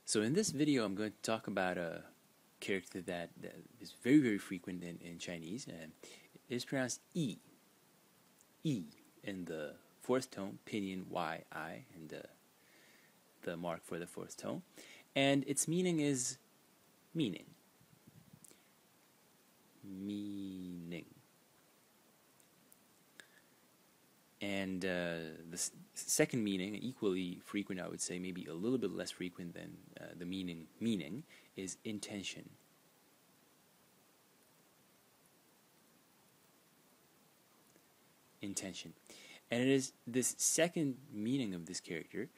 So in this video, I'm going to talk about a character that is very, very frequent in Chinese, and it is pronounced yi. Yi in the fourth tone, pinyin yi, and the mark for the fourth tone. And its meaning is meaning. Meaning. And the second meaning, equally frequent, I would say, maybe a little bit less frequent than the meaning, is intention. Intention. And it is this second meaning of this character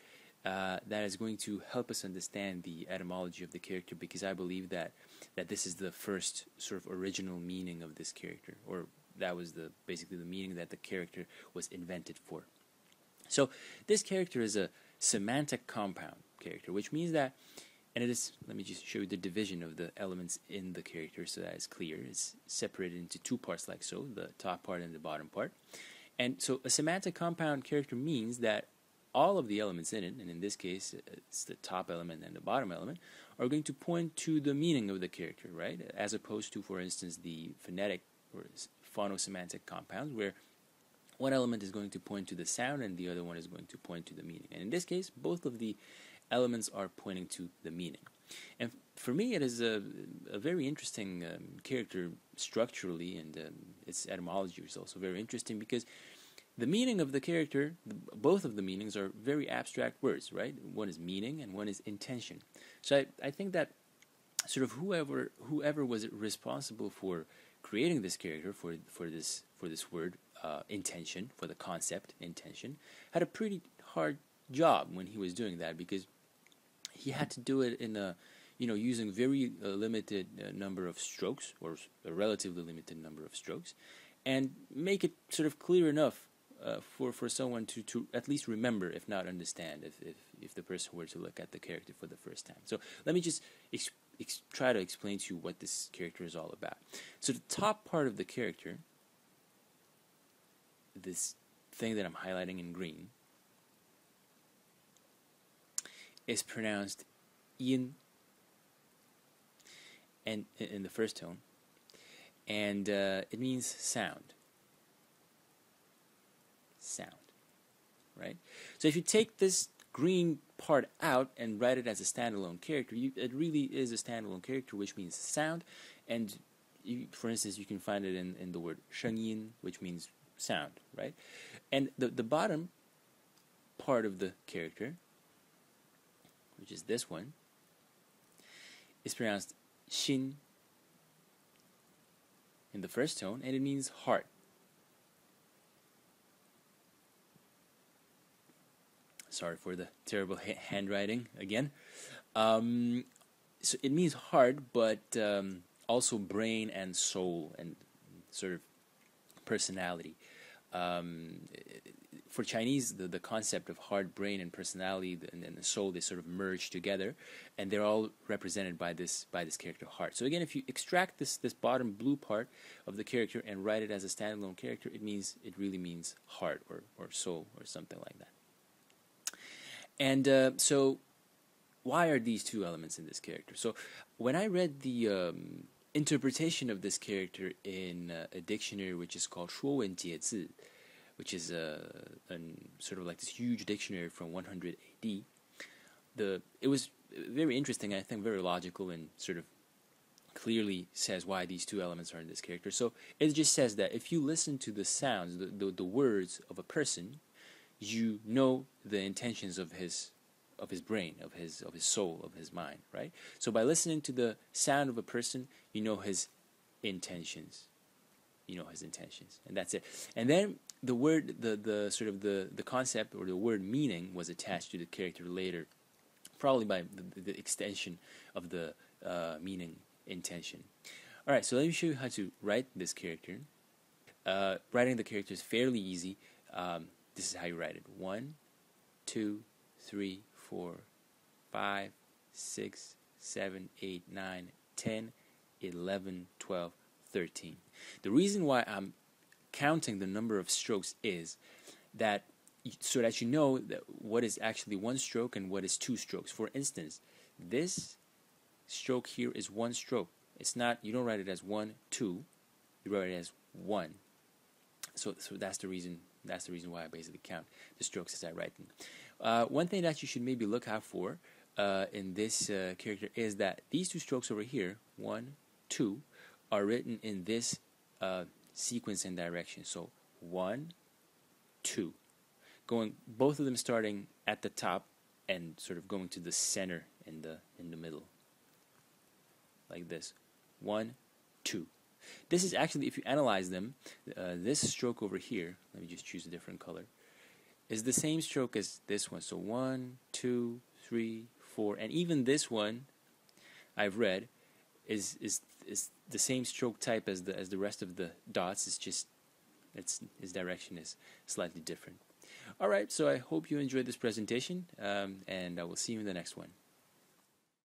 that is going to help us understand the etymology of the character, because I believe that this is the first sort of original meaning of this character, or that was basically the meaning that the character was invented for. So this character is a semantic compound character, which means that, and it is, let me just show you the division of the elements in the character so that it's clear. It's separated into two parts like so, the top part and the bottom part. And so a semantic compound character means that all of the elements in it, and in this case it's the top element and the bottom element, are going to point to the meaning of the character, right? As opposed to, for instance, the phonetic or phono-semantic compounds, where one element is going to point to the sound and the other one is going to point to the meaning. And in this case, both of the elements are pointing to the meaning. And for me, it is a very interesting character structurally, and its etymology is also very interesting, because the meaning of the character, both of the meanings are very abstract words, right? One is meaning and one is intention. So I think that sort of whoever was responsible for creating this character, for this word intention, for the concept intention, had a pretty hard job when he was doing that, because he had to do it in a using very limited number of strokes, or a relatively limited number of strokes, and make it sort of clear enough for someone to at least remember, if not understand, if the person were to look at the character for the first time. So let me just try to explain to you what this character is all about. So the top part of the character, this thing that I'm highlighting in green, is pronounced yin, and in the first tone, and it means sound. Sound, right? So if you take this green part out and write it as a standalone character, it really is a standalone character, which means sound. And for instance, you can find it in the word 声音, which means sound, right? And the bottom part of the character, which is this one, is pronounced 心 in the first tone, and it means heart. Sorry for the terrible handwriting again. So it means heart, but also brain and soul and sort of personality. For Chinese, the concept of heart, brain, and personality and the soul, they sort of merge together, and they're all represented by this character, heart. So again, if you extract this bottom blue part of the character and write it as a standalone character, it really means heart or soul or something like that. And so why are these two elements in this character? So when I read the interpretation of this character in a dictionary which is called 说文解字, which is sort of like this huge dictionary from 100 AD, it was very interesting, I think very logical, and sort of clearly says why these two elements are in this character. So it just says that if you listen to the sounds, the words of a person, you know the intentions of his brain, of his soul, of his mind, right? So by listening to the sound of a person, you know his intentions. You know his intentions, and that's it. And then the word, the sort of the concept or the word meaning was attached to the character later, probably by the extension of the meaning intention. All right, so let me show you how to write this character. Writing the character is fairly easy. This is how you write it: 1, 2, 3, 4, 5, 6, 7, 8, 9, 10, 11, 12, 13. The reason why I'm counting the number of strokes is that so that you know that what is actually one stroke and what is two strokes. For instance, this stroke here is one stroke. It's not, you don't write it as 1, 2, you write it as 1. So that's the reason why I basically count the strokes as I write them. One thing that you should maybe look out for in this character is that these two strokes over here, 1, 2, are written in this sequence and direction. So 1, 2, going, both of them starting at the top and sort of going to the center in the middle, like this. 1, 2. This is actually, if you analyze them, this stroke over here, let me just choose a different color, is the same stroke as this one. So 1, 2, 3, 4, and even this one I've read is the same stroke type as the rest of the dots. It's just its direction is slightly different. All right, so I hope you enjoyed this presentation, and I will see you in the next one.